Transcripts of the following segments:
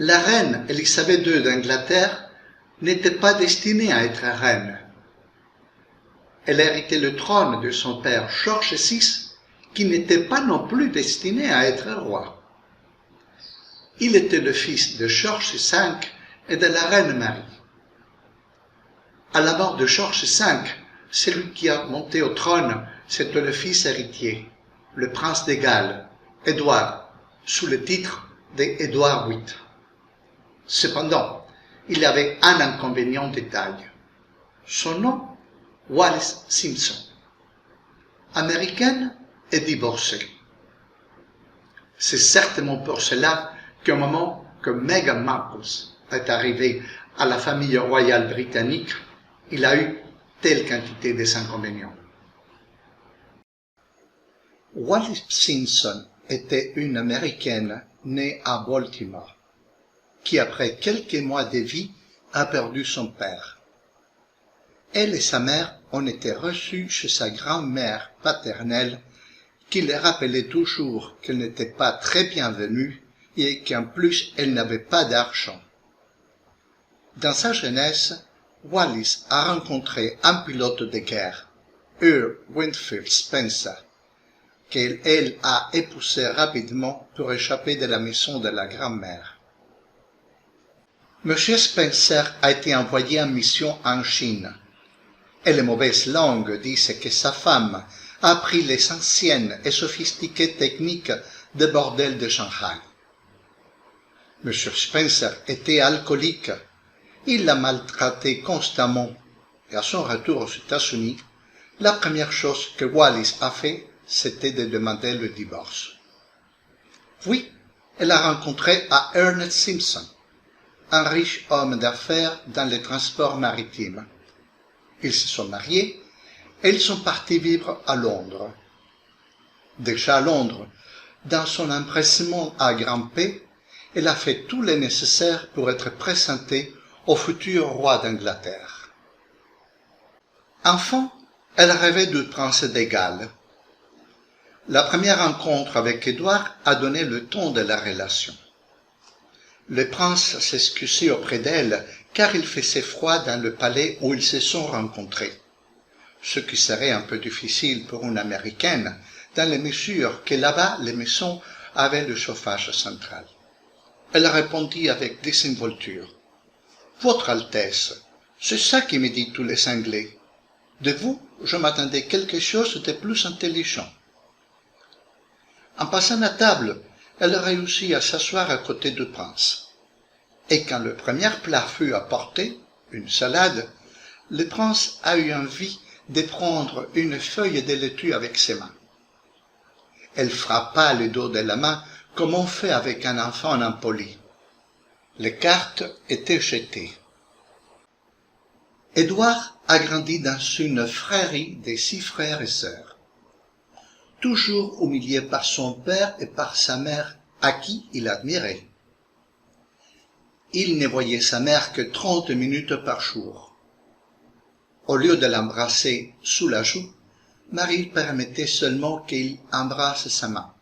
La reine Élisabeth II d'Angleterre n'était pas destinée à être reine. Elle héritait le trône de son père George VI, qui n'était pas non plus destiné à être roi. Il était le fils de George V et de la reine Marie. À la mort de George V, celui qui a monté au trône, c'était le fils héritier, le prince de Galles, Édouard, sous le titre d'Édouard VIII. Cependant, il y avait un inconvénient de taille. Son nom, Wallis Simpson. Américaine et divorcée. C'est certainement pour cela qu'au moment que Meghan Markle est arrivée à la famille royale britannique, il a eu telle quantité d'inconvénients. Wallis Simpson était une Américaine née à Baltimore, qui après quelques mois de vie a perdu son père. Elle et sa mère ont été reçues chez sa grand-mère paternelle, qui les rappelait toujours qu'elle n'était pas très bienvenue et qu'en plus elle n'avait pas d'argent. Dans sa jeunesse, Wallis a rencontré un pilote de guerre, Earl Winfield Spencer, qu'elle a épousé rapidement pour échapper de la maison de la grand-mère. M. Spencer a été envoyé en mission en Chine, et les mauvaises langues disent que sa femme a appris les anciennes et sophistiquées techniques de bordel de Shanghai. M. Spencer était alcoolique. Il l'a maltraité constamment, et à son retour aux États-Unis, la première chose que Wallis a fait, c'était de demander le divorce. Puis, elle a rencontré à Ernest Simpson, un riche homme d'affaires dans les transports maritimes. Ils se sont mariés et ils sont partis vivre à Londres. Déjà à Londres, dans son empressement à grimper, elle a fait tout le nécessaire pour être présentée au futur roi d'Angleterre. Enfant, elle rêvait du prince de Galles. La première rencontre avec Édouard a donné le ton de la relation. Le prince s'excusait auprès d'elle car il faisait froid dans le palais où ils se sont rencontrés, ce qui serait un peu difficile pour une Américaine dans la mesure que là-bas les maisons avaient le chauffage central. Elle répondit avec désinvolture. « Votre Altesse, c'est ça qui me dit tous les Anglais. De vous, je m'attendais quelque chose de plus intelligent. » En passant à table, elle réussit à s'asseoir à côté du prince. Et quand le premier plat fut apporté, une salade, le prince a eu envie de prendre une feuille de laitue avec ses mains. Elle frappa le dos de la main comme on fait avec un enfant impoli. Les cartes étaient jetées. Édouard a grandi dans une fratrie de 6 frères et sœurs, toujours humilié par son père et par sa mère, à qui il admirait. Il ne voyait sa mère que 30 minutes par jour. Au lieu de l'embrasser sous la joue, Marie permettait seulement qu'il embrasse sa main,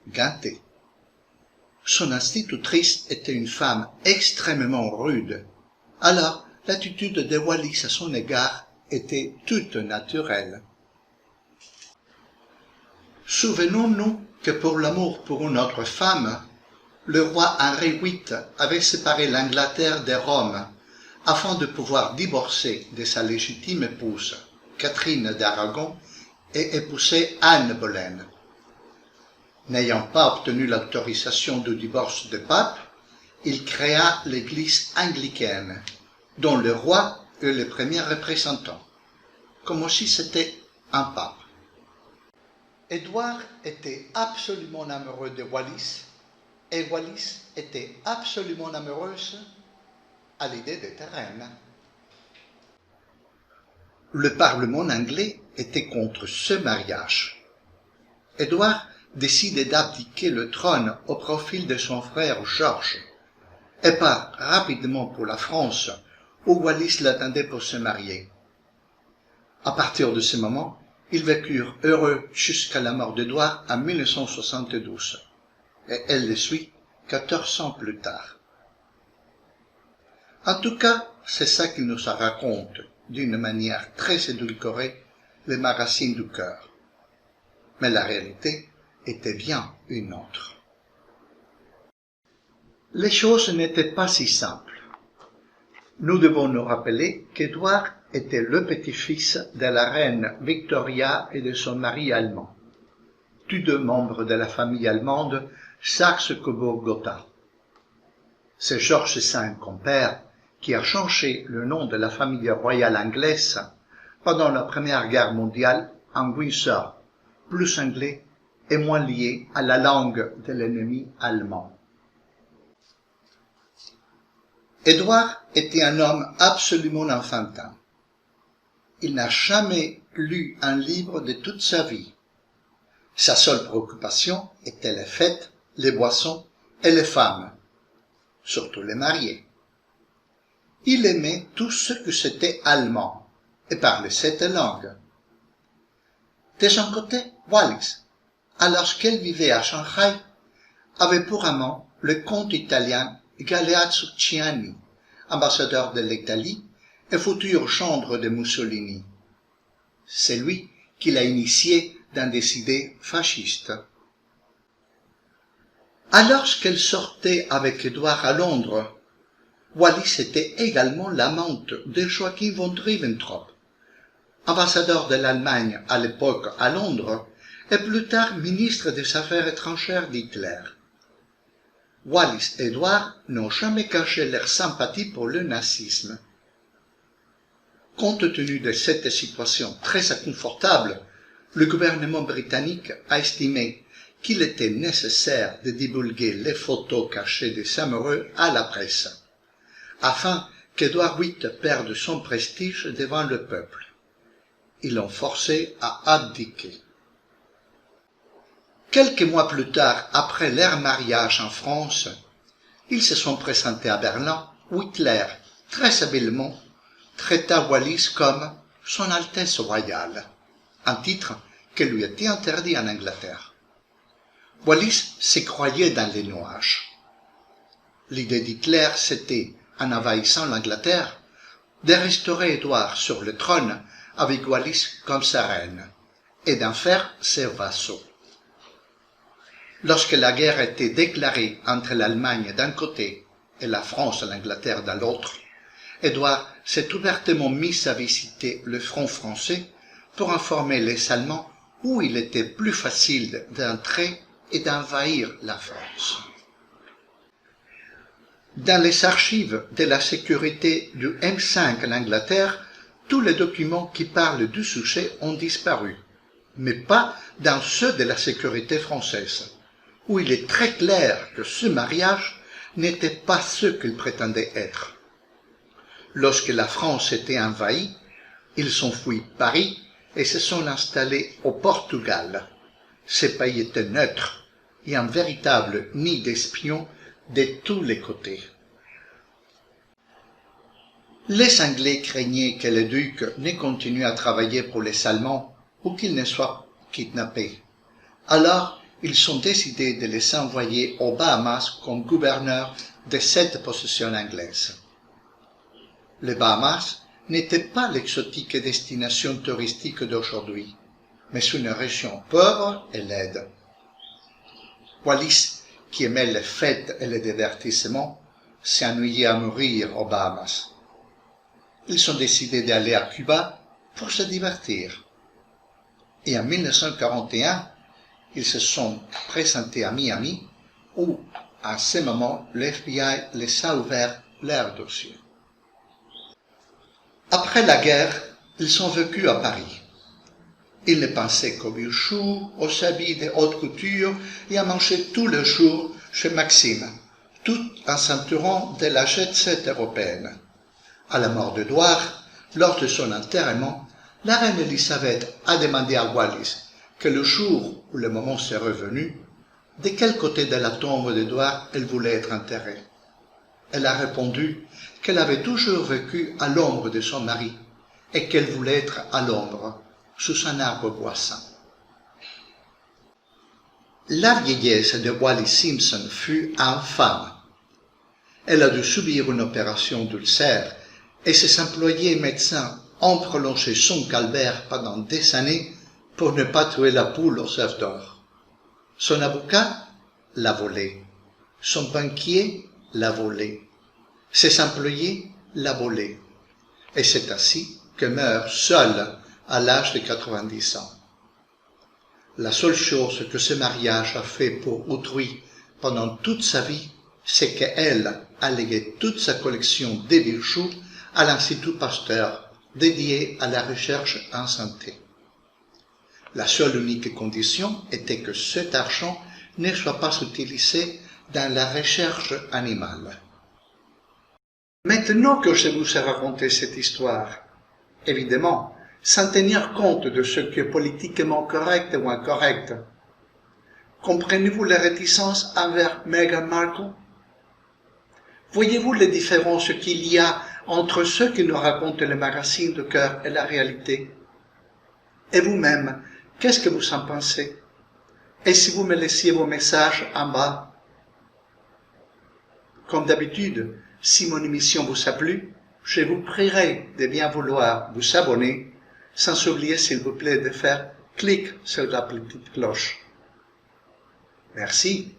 gantée. Son institutrice était une femme extrêmement rude, alors l'attitude de Wallis à son égard était toute naturelle. Souvenons-nous que pour l'amour pour une autre femme, le roi Henri VIII avait séparé l'Angleterre de Rome afin de pouvoir divorcer de sa légitime épouse, Catherine d'Aragon, et épouser Anne Boleyn. N'ayant pas obtenu l'autorisation du divorce du pape, il créa l'église anglicaine, dont le roi est le premier représentant, comme si c'était un pape. Édouard était absolument amoureux de Wallis, et Wallis était absolument amoureuse à l'idée d'être reine. Le Parlement anglais était contre ce mariage. Édouard décide d'abdiquer le trône au profit de son frère Georges, et part rapidement pour la France, où Wallis l'attendait pour se marier. À partir de ce moment, ils vécurent heureux jusqu'à la mort d'Édouard en 1972, et elle le suit 14 ans plus tard. En tout cas, c'est ça qu'il nous raconte d'une manière très édulcorée, les magazines du cœur. Mais la réalité était bien une autre. Les choses n'étaient pas si simples. Nous devons nous rappeler qu'Édouard était le petit-fils de la reine Victoria et de son mari allemand, tous deux membres de la famille allemande Saxe-Cobourg-Gotha. C'est George V, compère, qui a changé le nom de la famille royale anglaise pendant la Première Guerre mondiale en Windsor, plus anglais et moins lié à la langue de l'ennemi allemand. Édouard était un homme absolument enfantin. Il n'a jamais lu un livre de toute sa vie. Sa seule préoccupation était les fêtes, les boissons et les femmes, surtout les mariés. Il aimait tout ce que c'était allemand et parlait cette langue. De son côté, Wallis, alors qu'elle vivait à Shanghai, avait pour amant le comte italien Galeazzo Ciani, ambassadeur de l'Italie et futur gendre de Mussolini. C'est lui qui l'a initié dans des idées fascistes. Alors qu'elle sortait avec Édouard à Londres, Wallis était également l'amante de Joachim von Ribbentrop, ambassadeur de l'Allemagne à l'époque à Londres et plus tard ministre des Affaires étrangères d'Hitler. Wallis et Édouard n'ont jamais caché leur sympathie pour le nazisme. Compte tenu de cette situation très inconfortable, le gouvernement britannique a estimé qu'il était nécessaire de divulguer les photos cachées des amoureux à la presse, afin qu'Édouard VIII perde son prestige devant le peuple. Ils l'ont forcé à abdiquer. Quelques mois plus tard, après leur mariage en France, ils se sont présentés à Berlin où Hitler, très habilement, traita Wallis comme « Son Altesse Royale », un titre qui lui était interdit en Angleterre. Wallis se croyait dans les nuages. L'idée d'Hitler, c'était, en envahissant l'Angleterre, de restaurer Édouard sur le trône avec Wallis comme sa reine, et d'en faire ses vassaux. Lorsque la guerre était déclarée entre l'Allemagne d'un côté et la France et l'Angleterre de l'autre, Édouard s'est ouvertement mis à visiter le front français pour informer les Allemands où il était plus facile d'entrer et d'envahir la France. Dans les archives de la sécurité du M5 en Angleterre, tous les documents qui parlent du sujet ont disparu, mais pas dans ceux de la sécurité française, où il est très clair que ce mariage n'était pas ce qu'il prétendait être. Lorsque la France était envahie, ils ont fui Paris et se sont installés au Portugal. Ce pays était neutre et un véritable nid d'espions de tous les côtés. Les Anglais craignaient que le duc ne continue à travailler pour les Allemands ou qu'il ne soit kidnappé. Alors, ils ont décidé de les envoyer aux Bahamas comme gouverneurs de cette possession anglaise. Les Bahamas n'étaient pas l'exotique destination touristique d'aujourd'hui, mais une région pauvre et laide. Wallis, qui aimait les fêtes et les divertissements, s'ennuyait à mourir aux Bahamas. Ils ont décidé d'aller à Cuba pour se divertir. Et en 1941, ils se sont présentés à Miami, où, à ce moment, l'FBI les a ouvert leur dossier. Après la guerre, ils ont vécu à Paris. Ils ne pensaient qu'aux bijoux, aux habits de haute couture et à manger tous les jours chez Maxime, tout en s'entourant de la jet-set européenne. À la mort d'Édouard, lors de son enterrement, la reine Elisabeth a demandé à Wallis que le jour où le moment serait revenu, de quel côté de la tombe d'Édouard elle voulait être enterrée. Elle a répondu qu'elle avait toujours vécu à l'ombre de son mari et qu'elle voulait être à l'ombre, sous un arbre boissant. La vieillesse de Wallis Simpson fut infâme. Elle a dû subir une opération d'ulcère et ses employés médecins ont prolongé son calvaire pendant des années pour ne pas tuer la poule aux œufs d'or. Son avocat l'a volé. Son banquier l'a volé. Ses employés l'a volé. Et c'est ainsi que meurt seule à l'âge de 90 ans. La seule chose que ce mariage a fait pour autrui pendant toute sa vie, c'est qu'elle a légué toute sa collection de bijoux à l'Institut Pasteur, dédié à la recherche en santé. La seule unique condition était que cet argent ne soit pas utilisé dans la recherche animale. Maintenant que je vous ai raconté cette histoire, évidemment, sans tenir compte de ce qui est politiquement correct ou incorrect, comprenez-vous la réticence envers Meghan Markle? Voyez-vous les différences qu'il y a entre ce que nous raconte le magazine de cœur et la réalité? Et vous-même, qu'est-ce que vous en pensez? Et si vous me laissiez vos messages en bas? Comme d'habitude, si mon émission vous a plu, je vous prierai de bien vouloir vous abonner, sans oublier s'il vous plaît de faire clic sur la petite cloche. Merci.